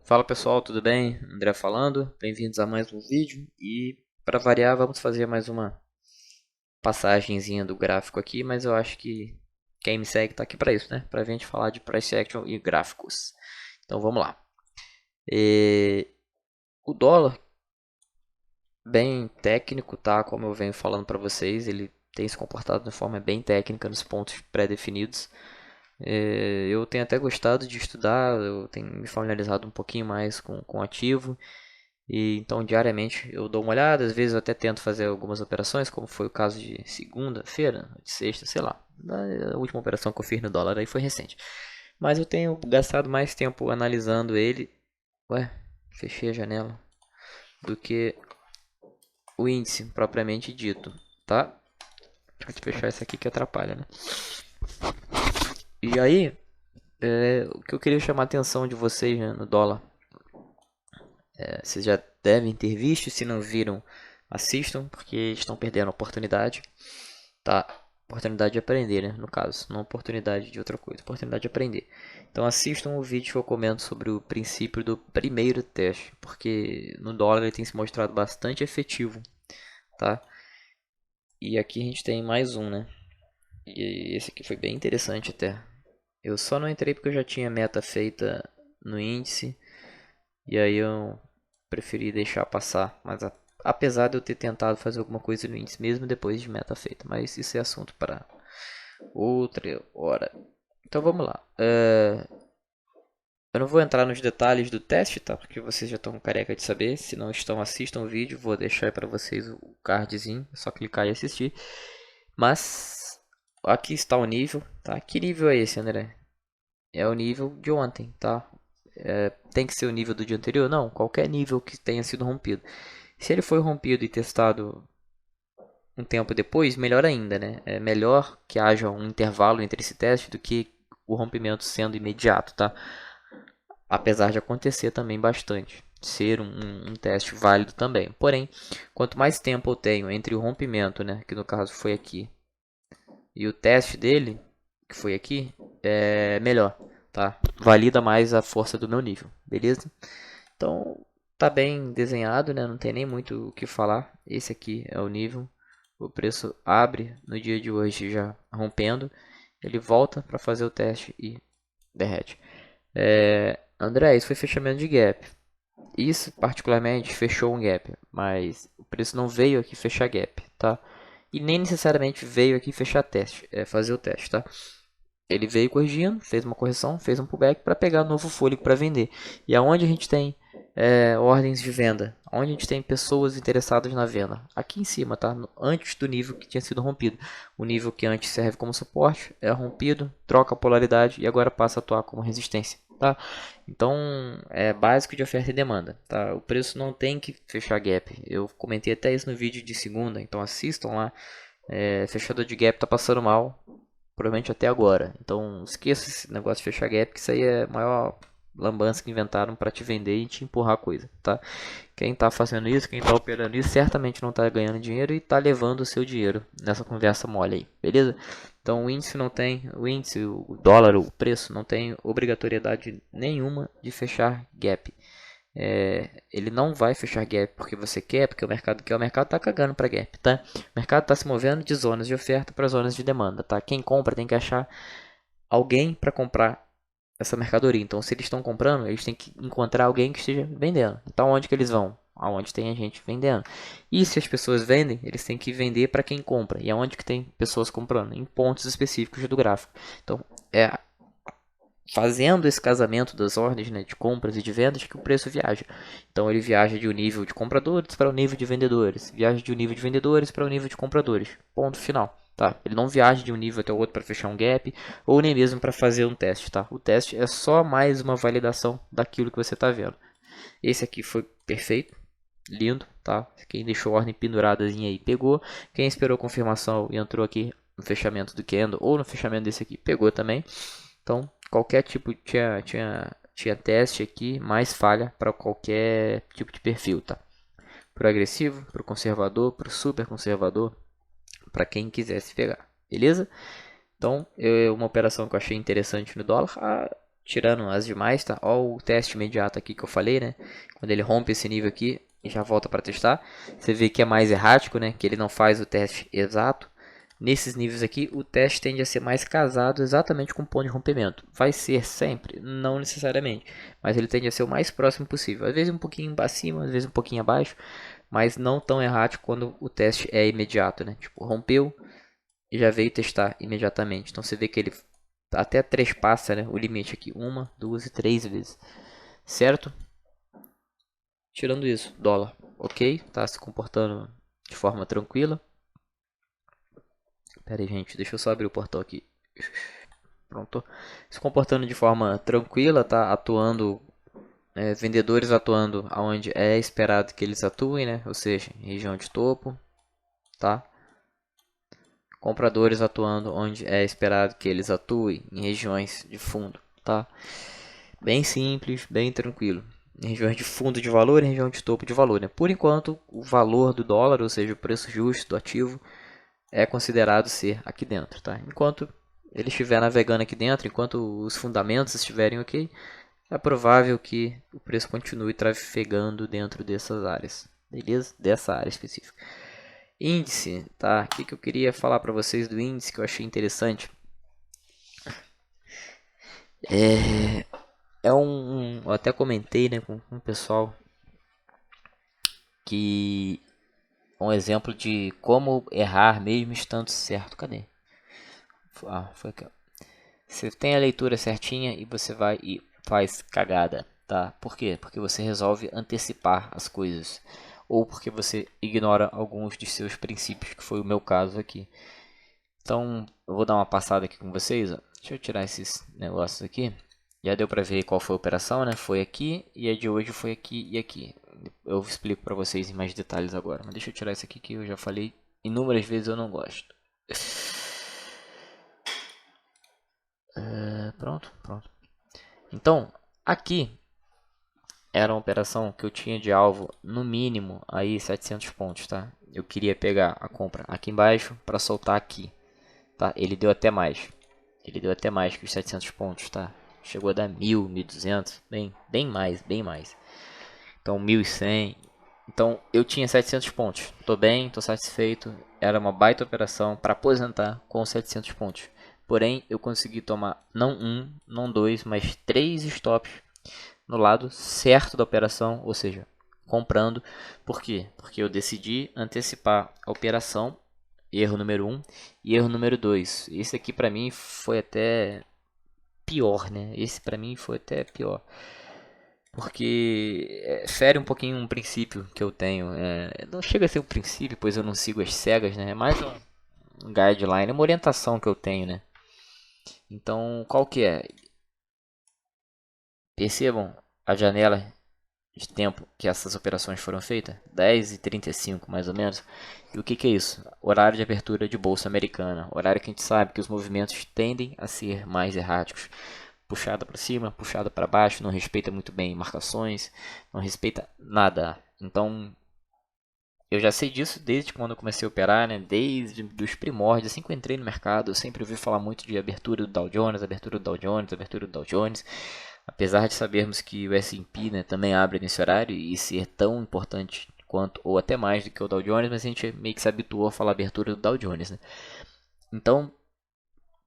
Fala pessoal, tudo bem? André falando, bem-vindos a mais um vídeo e para variar vamos fazer mais uma passagenzinha do gráfico aqui, mas eu acho que quem me segue está aqui para isso, né? Para a gente falar de price action e gráficos. Então vamos lá. O dólar, bem técnico, tá? Como eu venho falando para vocês, ele tem se comportado de forma bem técnica nos pontos pré-definidos. Eu tenho até gostado de estudar, eu tenho me familiarizado um pouquinho mais com o ativo. E então diariamente eu dou uma olhada, às vezes eu até tento fazer algumas operações, como foi o caso de segunda-feira, de sexta, sei lá. A última operação que eu fiz no dólar aí foi recente. Mas eu tenho gastado mais tempo analisando ele. Ué, fechei a janela. Do que o índice propriamente dito, tá? Deixa eu fechar isso aqui que atrapalha, né? E aí, o que eu queria chamar a atenção de vocês, né, no dólar. Vocês já devem ter visto, se não viram, assistam, porque estão perdendo a oportunidade, tá? Oportunidade de aprender, né? No caso, não oportunidade de outra coisa, oportunidade de aprender. Então assistam o vídeo que eu comento sobre o princípio do primeiro teste, porque no dólar ele tem se mostrado bastante efetivo, tá? E aqui a gente tem mais um, né? E esse aqui foi bem interessante até. Eu só não entrei porque eu já tinha meta feita no índice, e aí eu preferi deixar passar, mas apesar de eu ter tentado fazer alguma coisa no índice mesmo depois de meta feita, mas isso é assunto para outra hora. Então vamos lá. Eu não vou entrar nos detalhes do teste, tá? Porque vocês já estão careca de saber. Se não estão, assistam o vídeo. Vou deixar aí para vocês o cardzinho. É só clicar e assistir. Mas aqui está o nível, tá? Que nível é esse, André? É o nível de ontem, tá? Tem que ser o nível do dia anterior? Não, qualquer nível que tenha sido rompido. Se ele foi rompido e testado um tempo depois, melhor ainda, né? É melhor que haja um intervalo entre esse teste do que o rompimento sendo imediato, tá? Apesar de acontecer também bastante, ser um teste válido também. Porém, quanto mais tempo eu tenho entre o rompimento, né, que no caso foi aqui, e o teste dele, que foi aqui, é melhor, tá? Valida mais a força do meu nível, beleza? Então, tá bem desenhado, né? Não tem nem muito o que falar. Esse aqui é o nível. O preço abre no dia de hoje já rompendo. Ele volta para fazer o teste e derrete. André, isso foi fechamento de gap. Isso particularmente fechou um gap, mas o preço não veio aqui fechar gap, tá? E nem necessariamente veio aqui fechar teste, fazer o teste, tá? Ele veio corrigindo, fez uma correção, fez um pullback para pegar novo fôlego para vender. E aonde a gente tem ordens de venda, onde a gente tem pessoas interessadas na venda, aqui em cima, tá? Antes do nível que tinha sido rompido. O nível que antes serve como suporte é rompido, troca a polaridade e agora passa a atuar como resistência, tá? Então é básico de oferta e demanda, tá? O preço não tem que fechar gap. Eu comentei até isso no vídeo de segunda, então assistam lá. Fechador de gap tá passando mal, provavelmente até agora. Então esqueça esse negócio de fechar gap, que isso aí é a maior lambança que inventaram para te vender e te empurrar a coisa, tá? Quem está fazendo isso, quem está operando isso, certamente não está ganhando dinheiro e está levando o seu dinheiro nessa conversa mole aí, beleza? Então o índice não tem, o índice, o dólar, o preço não tem obrigatoriedade nenhuma de fechar gap. Ele não vai fechar gap porque você quer, porque o mercado está cagando para gap, tá? O mercado está se movendo de zonas de oferta para zonas de demanda, tá? Quem compra tem que achar alguém para comprar essa mercadoria. Então, se eles estão comprando, eles têm que encontrar alguém que esteja vendendo. Então, onde que eles vão? Aonde tem a gente vendendo. E se as pessoas vendem, eles têm que vender para quem compra. E aonde que tem pessoas comprando? Em pontos específicos do gráfico. Então, é fazendo esse casamento das ordens, né, de compras e de vendas que o preço viaja. Então ele viaja de um nível de compradores para o nível de vendedores, viaja de um nível de vendedores para o nível de compradores. Ponto final. Tá? Ele não viaja de um nível até o outro para fechar um gap ou nem mesmo para fazer um teste. Tá? O teste é só mais uma validação daquilo que você está vendo. Esse aqui foi perfeito, lindo, tá? Quem deixou a ordem penduradazinha aí pegou. Quem esperou confirmação e entrou aqui no fechamento do candle ou no fechamento desse aqui pegou também. Então, qualquer tipo tinha teste aqui, mais falha para qualquer tipo de perfil, tá? Para o agressivo, para o conservador, para o super conservador, para quem quisesse pegar, beleza? Então, uma operação que eu achei interessante no dólar, tirando as demais, tá? Ó o teste imediato aqui que eu falei, né? Quando ele rompe esse nível aqui e já volta para testar, você vê que é mais errático, né? Que ele não faz o teste exato. Nesses níveis aqui, o teste tende a ser mais casado exatamente com o ponto de rompimento. Vai ser sempre? Não necessariamente, mas ele tende a ser o mais próximo possível. Às vezes um pouquinho acima, às vezes um pouquinho abaixo, mas não tão errático quando o teste é imediato, né? Tipo, rompeu e já veio testar imediatamente. Então você vê que ele até trespassa, né, o limite aqui, 1, 2 e 3 vezes, certo? Tirando isso, dólar, ok, tá se comportando de forma tranquila. Pera aí, gente, deixa eu só abrir o portal aqui. Pronto. Se comportando de forma tranquila, tá atuando, vendedores atuando aonde é esperado que eles atuem, né? Ou seja, em região de topo, tá? Compradores atuando onde é esperado que eles atuem, em regiões de fundo, tá? Bem simples, bem tranquilo. Em regiões de fundo de valor e região de topo de valor, né? Por enquanto, o valor do dólar, ou seja, o preço justo do ativo, é considerado ser aqui dentro, tá? Enquanto ele estiver navegando aqui dentro, enquanto os fundamentos estiverem ok, é provável que o preço continue trafegando dentro dessas áreas, beleza? Dessa área específica. Índice, tá? O que eu queria falar para vocês do índice que eu achei interessante eu até comentei, né, com o pessoal que um exemplo de como errar mesmo estando certo. Cadê? Ah, foi aqui, ó. Você tem a leitura certinha e você vai e faz cagada, tá? Por quê? Porque você resolve antecipar as coisas. Ou porque você ignora alguns de seus princípios, que foi o meu caso aqui. Então, eu vou dar uma passada aqui com vocês. Ó. Deixa eu tirar esses negócios aqui. Já deu para ver qual foi a operação, né? Foi aqui e a de hoje foi aqui e aqui. Eu explico para vocês em mais detalhes agora. Mas deixa eu tirar isso aqui que eu já falei inúmeras vezes, eu não gosto. Pronto, pronto. Então, aqui era uma operação que eu tinha de alvo no mínimo aí 700 pontos, tá? Eu queria pegar a compra aqui embaixo para soltar aqui, tá? Ele deu até mais. Ele deu até mais que os 700 pontos, tá? Chegou a dar 1000, 1200, bem mais, bem mais. Então 1100. Então eu tinha 700 pontos. Tô bem, tô satisfeito. Era uma baita operação para aposentar com 700 pontos. Porém, eu consegui tomar não um, não dois, mas três stops no lado certo da operação, ou seja, comprando. Por quê? Porque eu decidi antecipar a operação. Erro número 1 e erro número 2. Esse aqui para mim foi até pior, né? Esse para mim foi até pior. Porque fere um pouquinho um princípio que eu tenho. Não chega a ser um princípio, pois eu não sigo as cegas, né? É mais um guideline, uma orientação que eu tenho, né? Então, qual que é? Percebam a janela de tempo que essas operações foram feitas, 10h35 mais ou menos. E o que é isso? Horário de abertura de bolsa americana, horário que a gente sabe que os movimentos tendem a ser mais erráticos, puxada para cima, puxada para baixo, não respeita muito bem marcações, não respeita nada. Então eu já sei disso desde quando eu comecei a operar, né? Desde os primórdios, assim que eu entrei no mercado, eu sempre ouvi falar muito de abertura do Dow Jones, abertura do Dow Jones, abertura do Dow Jones. Apesar de sabermos que o S&P, né, também abre nesse horário e ser tão importante quanto ou até mais do que o Dow Jones, mas a gente meio que se habituou a falar abertura do Dow Jones, né? Então,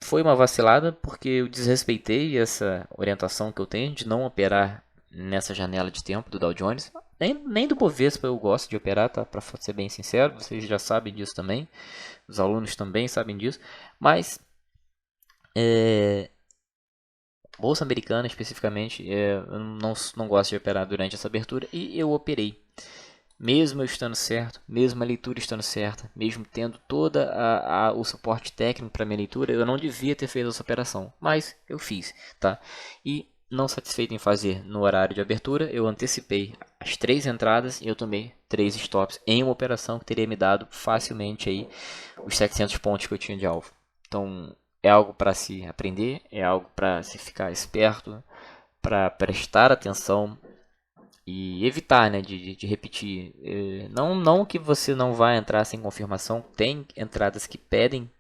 foi uma vacilada porque eu desrespeitei essa orientação que eu tenho de não operar nessa janela de tempo do Dow Jones. Nem do Bovespa eu gosto de operar, tá? Para ser bem sincero, vocês já sabem disso também. Os alunos também sabem disso. Mas, Bolsa Americana especificamente, eu não gosto de operar durante essa abertura e eu operei. Mesmo eu estando certo, mesmo a leitura estando certa, mesmo tendo todo o suporte técnico para minha leitura, eu não devia ter feito essa operação, mas eu fiz, tá? E não satisfeito em fazer no horário de abertura, eu antecipei as 3 entradas e eu tomei 3 stops em uma operação que teria me dado facilmente aí os 700 pontos que eu tinha de alvo. Então é algo para se aprender, é algo para se ficar esperto, para prestar atenção e evitar, né, de repetir. Não que você não vai entrar sem confirmação, tem entradas que pedem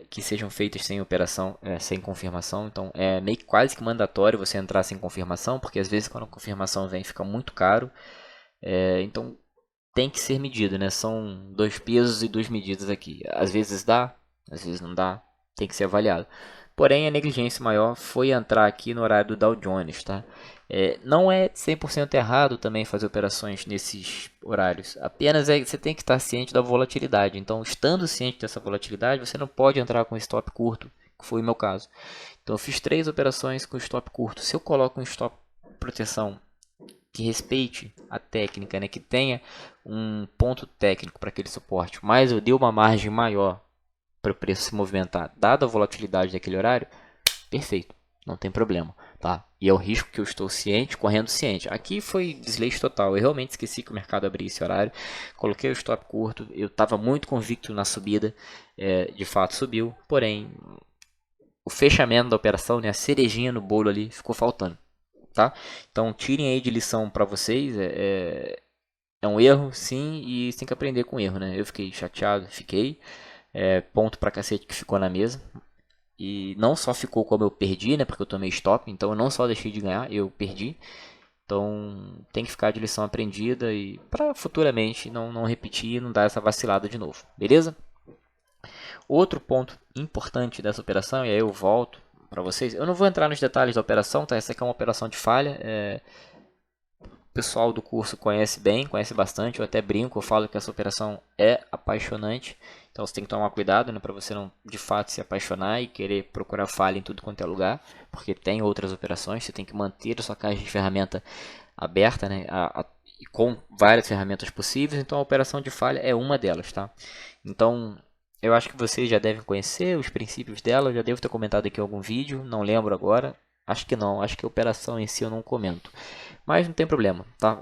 que sejam feitas sem operação, sem confirmação. Então é meio que quase que mandatório você entrar sem confirmação, porque às vezes quando a confirmação vem fica muito caro. Então tem que ser medido, né? São 2 pesos e 2 medidas aqui. Às vezes dá, às vezes não dá, tem que ser avaliado. Porém, a negligência maior foi entrar aqui no horário do Dow Jones, tá? Não é 100% errado também fazer operações nesses horários. Apenas você tem que estar ciente da volatilidade. Então, estando ciente dessa volatilidade, você não pode entrar com stop curto, que foi o meu caso. Então, eu fiz 3 operações com stop curto. Se eu coloco um stop proteção que respeite a técnica, né, que tenha um ponto técnico para aquele suporte, mas eu dei uma margem maior para o preço se movimentar, dada a volatilidade daquele horário, perfeito, não tem problema, tá? E é o risco que eu estou ciente, correndo ciente. Aqui foi desleixo total, eu realmente esqueci que o mercado abria esse horário, coloquei o stop curto, eu estava muito convicto na subida, de fato subiu, porém o fechamento da operação, né, a cerejinha no bolo ali, ficou faltando. Tá? Então tirem aí de lição para vocês, é um erro sim, e você tem que aprender com o erro, né? Eu fiquei chateado, ponto pra cacete que ficou na mesa, e não só ficou como eu perdi, né? Porque eu tomei stop, então eu não só deixei de ganhar, eu perdi. Então tem que ficar de lição aprendida e para futuramente não repetir e não dar essa vacilada de novo, beleza? Outro ponto importante dessa operação, e aí eu volto para vocês, eu não vou entrar nos detalhes da operação, tá? Essa aqui é uma operação de falha, o pessoal do curso conhece bem, conhece bastante, eu até brinco, eu falo que essa operação é apaixonante, então você tem que tomar cuidado, né, para você não de fato se apaixonar e querer procurar falha em tudo quanto é lugar, porque tem outras operações, você tem que manter a sua caixa de ferramenta aberta, né, com várias ferramentas possíveis, então a operação de falha é uma delas, tá? Então eu acho que vocês já devem conhecer os princípios dela, eu já devo ter comentado aqui em algum vídeo, não lembro agora, acho que não, acho que a operação em si eu não comento. Mas não tem problema, tá?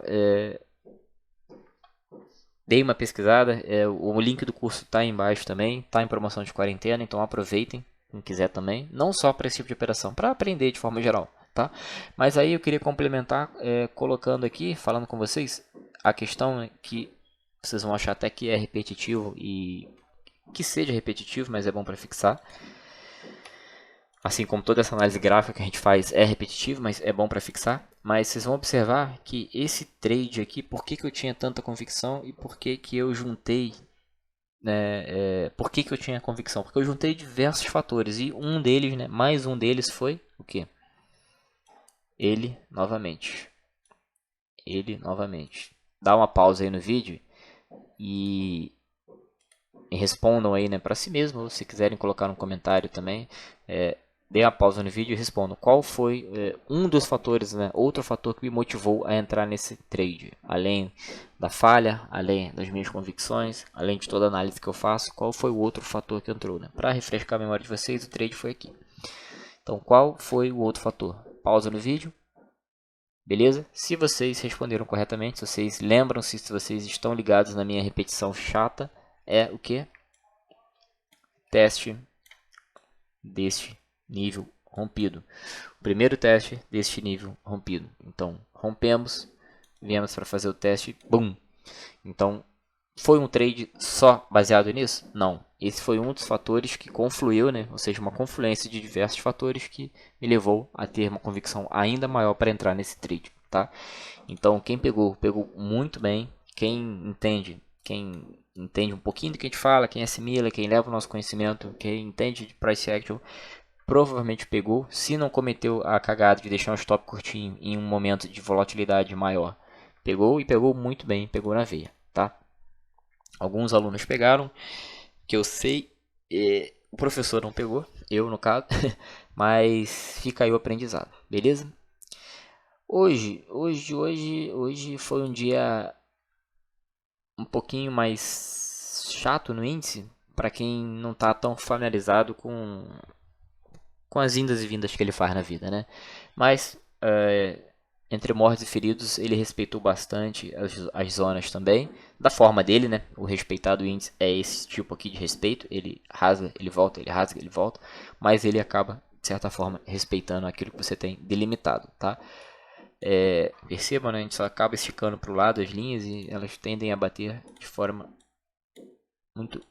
Dei uma pesquisada, o link do curso está aí embaixo também, está em promoção de quarentena, então aproveitem, quem quiser também, não só para esse tipo de operação, para aprender de forma geral, tá? Mas aí eu queria complementar, colocando aqui, falando com vocês, a questão que vocês vão achar até que é repetitivo e que seja repetitivo, mas é bom para fixar. Assim como toda essa análise gráfica que a gente faz é repetitivo, mas é bom para fixar. Mas vocês vão observar que esse trade aqui, por que eu tinha tanta convicção e por que eu juntei, né, por que eu tinha convicção? Porque eu juntei diversos fatores e um deles, né, mais um deles foi o quê? Ele novamente. Ele novamente. Dá uma pausa aí no vídeo e respondam aí, né, para si mesmo, ou se quiserem colocar um comentário também, dê a pausa no vídeo e respondam qual foi um dos fatores, né, outro fator que me motivou a entrar nesse trade, além da falha, além das minhas convicções, além de toda a análise que eu faço, qual foi o outro fator que entrou, né? Para refrescar a memória de vocês, o trade foi aqui. Então, qual foi o outro fator? Pausa no vídeo. Beleza? Se vocês responderam corretamente, se vocês lembram-se, se vocês estão ligados na minha repetição chata, é o que? Teste deste nível rompido. O primeiro teste deste nível rompido. Então, rompemos, viemos para fazer o teste, bum. Então, foi um trade só baseado nisso? Não. Esse foi um dos fatores que confluiu, né? Ou seja, uma confluência de diversos fatores que me levou a ter uma convicção ainda maior para entrar nesse trade, tá? Então, quem pegou, pegou muito bem. Quem entende um pouquinho do que a gente fala, quem assimila, quem leva o nosso conhecimento, quem entende de price action, provavelmente pegou. Se não cometeu a cagada de deixar um stop curtinho em um momento de volatilidade maior, pegou e pegou muito bem, pegou na veia, tá? Alguns alunos pegaram, que eu sei, o professor não pegou, eu no caso, mas fica aí o aprendizado, beleza? Hoje foi um dia um pouquinho mais chato no índice, para quem não está tão familiarizado com as indas e vindas que ele faz na vida, né? Mas entre mortos e feridos ele respeitou bastante as zonas também, da forma dele, né? O respeitado índice é esse tipo aqui de respeito, ele rasga, ele volta, ele rasga, ele volta, mas ele acaba de certa forma respeitando aquilo que você tem delimitado, tá? Percebam, né? A gente só acaba esticando para o lado as linhas e elas tendem a bater de forma muito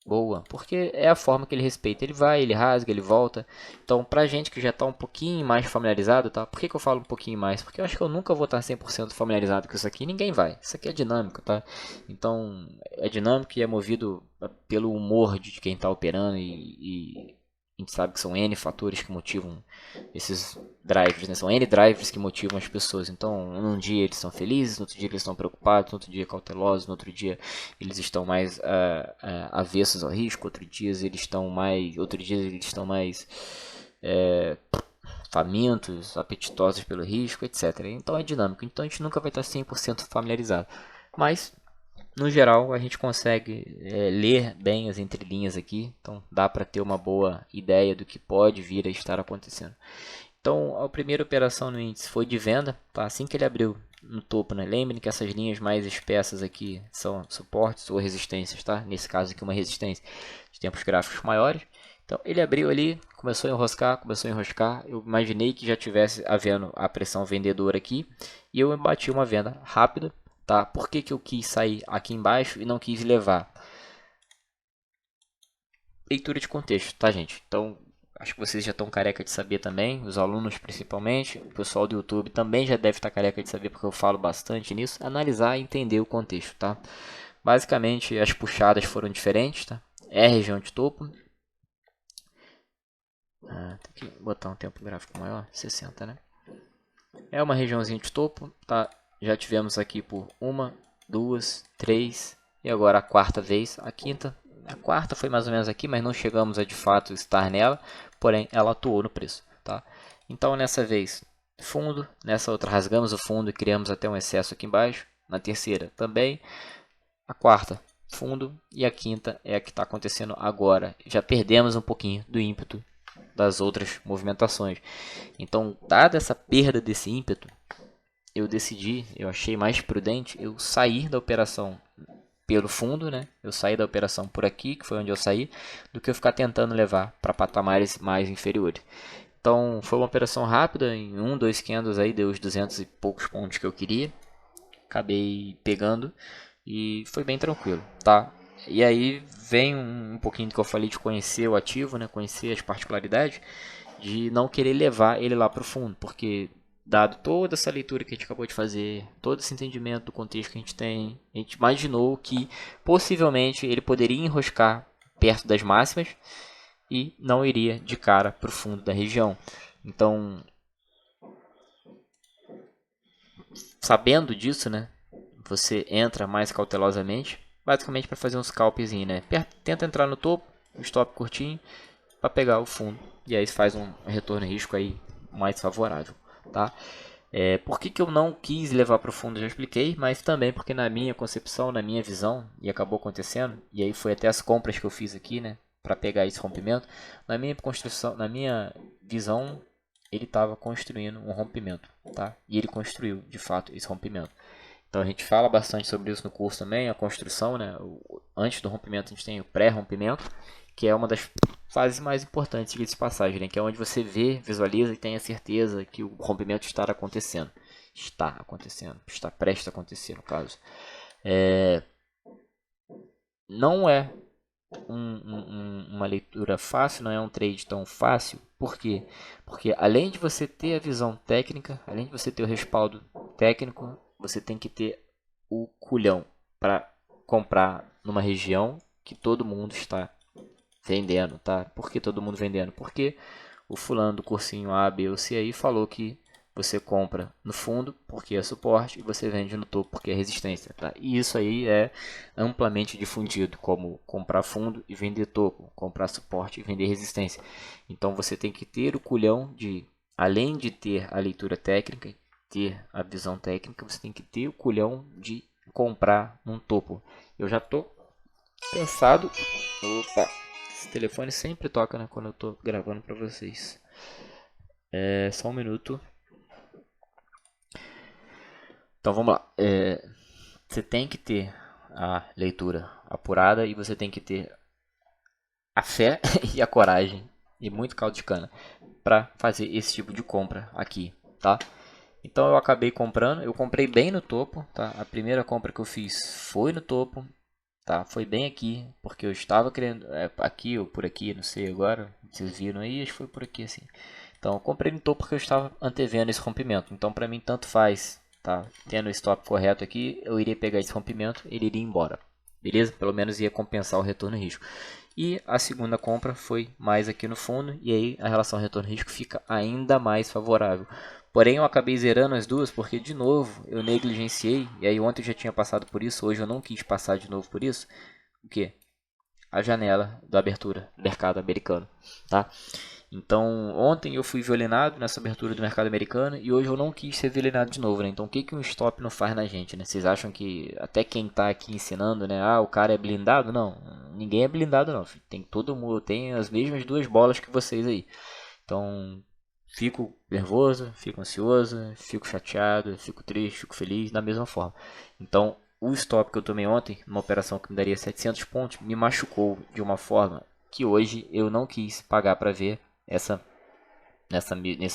boa, porque é a forma que ele respeita. Ele vai, ele rasga, ele volta. Então, pra gente que já tá um pouquinho mais familiarizado, tá? Por que que eu falo um pouquinho mais? Porque eu acho que eu nunca vou estar 100% familiarizado com isso aqui. Ninguém vai. Isso aqui é dinâmico, tá? Então, é dinâmico e é movido pelo humor de quem tá operando e a gente sabe que são N fatores que motivam esses drivers, né? São N drivers que motivam as pessoas. Então, num dia eles estão felizes, no outro dia eles estão preocupados, no outro dia cautelosos, no outro dia eles estão mais avessos ao risco, outro dia eles estão mais famintos, apetitosos pelo risco, etc. Então é dinâmico. Então a gente nunca vai estar 100% familiarizado. Mas no geral, a gente consegue ler bem as entrelinhas aqui, então dá para ter uma boa ideia do que pode vir a estar acontecendo. Então, a primeira operação no índice foi de venda, tá? Assim que ele abriu no topo, né? Lembrem que essas linhas mais espessas aqui são suportes ou resistências, tá? Nesse caso aqui uma resistência de tempos gráficos maiores. Então, ele abriu ali, começou a enroscar. Eu imaginei que já tivesse havendo a pressão vendedora aqui e eu bati uma venda rápida, tá? Por que que eu quis sair aqui embaixo e não quis levar? Leitura de contexto, tá, gente? Então, acho que vocês já estão careca de saber também, os alunos principalmente, o pessoal do YouTube também já deve estar careca de saber porque eu falo bastante nisso. Analisar e entender o contexto, tá? Basicamente, as puxadas foram diferentes, tá? É a região de topo. Tem que botar um tempo gráfico maior, 60, né? É uma regiãozinha de topo, tá? Já tivemos aqui por uma, duas, três e agora a quarta vez, a quinta. A quarta foi mais ou menos aqui, mas não chegamos a de fato estar nela, porém ela atuou no preço, tá? Então nessa vez fundo, nessa outra rasgamos o fundo e criamos até um excesso aqui embaixo. Na terceira também, a quarta fundo e a quinta é a que está acontecendo agora. Já perdemos um pouquinho do ímpeto das outras movimentações. Então, dada essa perda desse ímpeto, eu achei mais prudente eu sair da operação pelo fundo, né? Eu saí da operação por aqui, que foi onde eu saí, do que eu ficar tentando levar para patamares mais inferiores. Então, foi uma operação rápida, em um, dois candles aí deu os 200 e poucos pontos que eu queria. Acabei pegando e foi bem tranquilo, tá? E aí vem um pouquinho do que eu falei de conhecer o ativo, né? Conhecer as particularidades, de não querer levar ele lá para o fundo, porque dado toda essa leitura que a gente acabou de fazer, todo esse entendimento do contexto que a gente tem, a gente imaginou que possivelmente ele poderia enroscar perto das máximas e não iria de cara para o fundo da região. Então, sabendo disso, né, você entra mais cautelosamente, basicamente para fazer uns scalpzinho, né? Tenta entrar no topo, um stop curtinho, para pegar o fundo. E aí faz um retorno de risco aí mais favorável, tá? Por que eu não quis levar para o fundo, já expliquei, mas também porque na minha concepção, na minha visão, e acabou acontecendo, e aí foi até as compras que eu fiz aqui, né, para pegar esse rompimento, na minha construção, na minha visão, ele estava construindo um rompimento, tá? E ele construiu, de fato, esse rompimento. Então a gente fala bastante sobre isso no curso também, a construção, né? Antes do rompimento a gente tem o pré-rompimento, que é uma das fases mais importantes de passagem, né? Que é onde você vê, visualiza e tem a certeza que o rompimento está acontecendo. Está acontecendo, está prestes a acontecer no caso. Não é uma leitura fácil, não é um trade tão fácil. Por quê? Porque além de você ter a visão técnica, além de você ter o respaldo técnico, você tem que ter o culhão para comprar numa região que todo mundo está vendendo, tá? Por que todo mundo vendendo? Porque o fulano do cursinho A, B ou C aí falou que você compra no fundo porque é suporte e você vende no topo porque é resistência, tá? E isso aí é amplamente difundido como comprar fundo e vender topo, comprar suporte e vender resistência. Então você tem que ter o culhão de, além de ter a leitura técnica, ter a visão técnica, você tem que ter o culhão de comprar num topo. Eu já tô cansado. Opa, esse telefone sempre toca, né, quando eu tô gravando para vocês. Só um minuto. Então vamos lá. Você tem que ter a leitura apurada e você tem que ter a fé e a coragem e muito caldo de cana para fazer esse tipo de compra aqui, tá? Então eu acabei comprando, eu comprei bem no topo, tá? A primeira compra que eu fiz foi no topo. tá? Foi bem aqui, porque eu estava querendo, aqui ou por aqui, não sei agora, vocês viram aí, acho que foi por aqui assim. Então eu comprei no topo porque eu estava antevendo esse rompimento, então para mim tanto faz, tá? Tendo o stop correto aqui, eu iria pegar esse rompimento, ele iria embora, beleza? Pelo menos ia compensar o retorno e risco. E a segunda compra foi mais aqui no fundo, e aí a relação retorno-risco fica ainda mais favorável. Porém, eu acabei zerando as duas porque, de novo, eu negligenciei. E aí ontem eu já tinha passado por isso, hoje eu não quis passar de novo por isso. O que? A janela da abertura do mercado americano, tá? Então, ontem eu fui violinado nessa abertura do mercado americano e hoje eu não quis ser violinado de novo, né? Então, o que que um stop não faz na gente, né? Vocês acham que até quem tá aqui ensinando, né? Ah, o cara é blindado? Não, ninguém é blindado não, filho. Tem todo mundo, tem as mesmas duas bolas que vocês aí. Então, fico nervoso, fico ansioso, fico chateado, fico triste, fico feliz da mesma forma. Então, o stop que eu tomei ontem, numa operação que me daria 700 pontos, me machucou de uma forma que hoje eu não quis pagar para ver nessa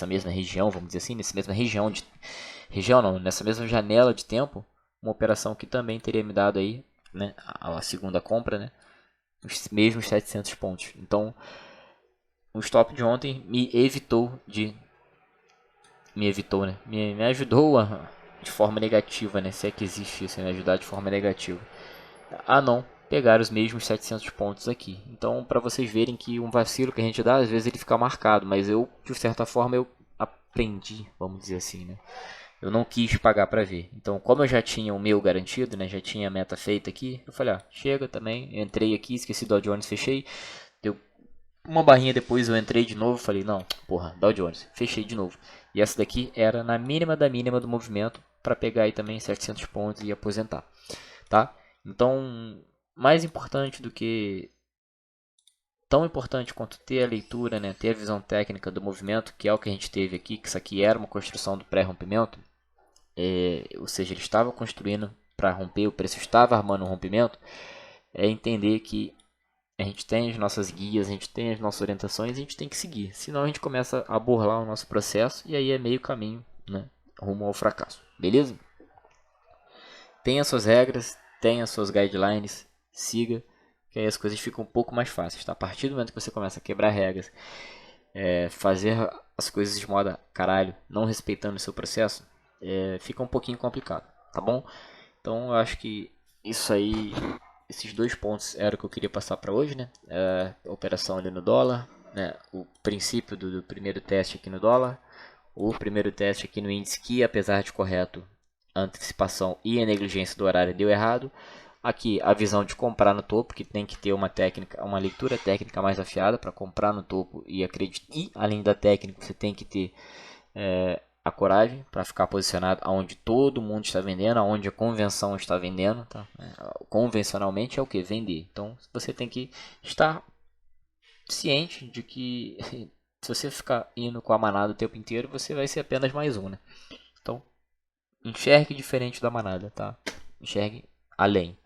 mesma região, vamos dizer assim, nessa mesma região não, nessa mesma janela de tempo, uma operação que também teria me dado aí, né, a segunda compra, né, os mesmos 700 pontos. Então, o stop de ontem me ajudou de forma negativa, né, se é que existe isso, me ajudar de forma negativa a não pegar os mesmos 700 pontos aqui. Então, para vocês verem que um vacilo que a gente dá, às vezes ele fica marcado, mas eu, de certa forma, eu aprendi, vamos dizer assim, né? Eu não quis pagar para ver. Então, como eu já tinha o meu garantido, né? Já tinha a meta feita aqui, eu falei, chega também. Eu entrei aqui, esqueci do Dow Jones, fechei. Deu uma barrinha depois, eu entrei de novo, falei, não, porra, Dow Jones, fechei de novo. E essa daqui era na mínima da mínima do movimento para pegar aí também 700 pontos e aposentar, tá? Então, mais importante do que tão importante quanto ter a leitura, né, ter a visão técnica do movimento, que é o que a gente teve aqui, que isso aqui era uma construção do pré-rompimento, ou seja, ele estava construindo para romper, o preço estava armando um rompimento, é entender que a gente tem as nossas guias, a gente tem as nossas orientações e a gente tem que seguir, senão a gente começa a burlar o nosso processo e aí é meio caminho, né, rumo ao fracasso, beleza? Tem as suas regras, tem as suas guidelines, siga, que aí as coisas ficam um pouco mais fáceis, tá? A partir do momento que você começa a quebrar regras, fazer as coisas de modo caralho, não respeitando o seu processo, fica um pouquinho complicado, tá bom? Então eu acho que isso aí, esses dois pontos era o que eu queria passar para hoje, né? A operação ali no dólar, né? O princípio do primeiro teste aqui no dólar, o primeiro teste aqui no índice que, apesar de correto, a antecipação e a negligência do horário deu errado. Aqui a visão de comprar no topo, que tem que ter uma técnica, uma leitura técnica mais afiada para comprar no topo e acreditar. E além da técnica, você tem que ter a coragem para ficar posicionado aonde todo mundo está vendendo, aonde a convenção está vendendo, tá? Convencionalmente é o que? Vender. Então você tem que estar ciente de que se você ficar indo com a manada o tempo inteiro, você vai ser apenas mais um, né? Então, enxergue diferente da manada, tá? Enxergue além.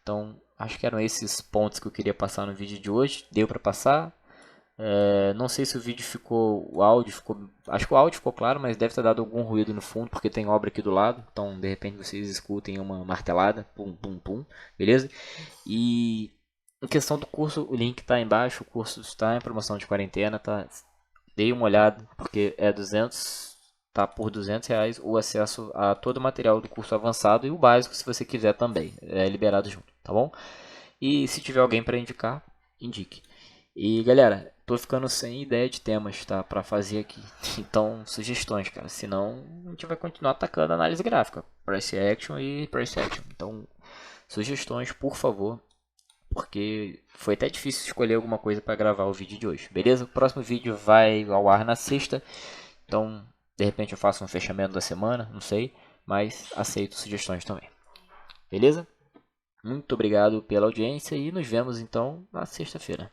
Então, acho que eram esses pontos que eu queria passar no vídeo de hoje. Deu para passar. Não sei se o vídeo ficou, o áudio ficou, acho que o áudio ficou claro, mas deve ter dado algum ruído no fundo, porque tem obra aqui do lado. Então, de repente vocês escutem uma martelada, pum, pum, pum, beleza? E em questão do curso, o link está embaixo. O curso está em promoção de quarentena, tá? Dei uma olhada, porque é 200, tá por R$ 200 o acesso a todo o material do curso avançado e o básico, se você quiser também, é liberado junto, tá bom? E se tiver alguém para indicar, indique. E galera, tô ficando sem ideia de temas, tá, para fazer aqui. Então, sugestões, cara, senão a gente vai continuar atacando a análise gráfica, price action e price action. Então, sugestões, por favor, porque foi até difícil escolher alguma coisa para gravar o vídeo de hoje, beleza? O próximo vídeo vai ao ar na sexta, então de repente eu faço um fechamento da semana, não sei, mas aceito sugestões também, beleza? Muito obrigado pela audiência e nos vemos então na sexta-feira.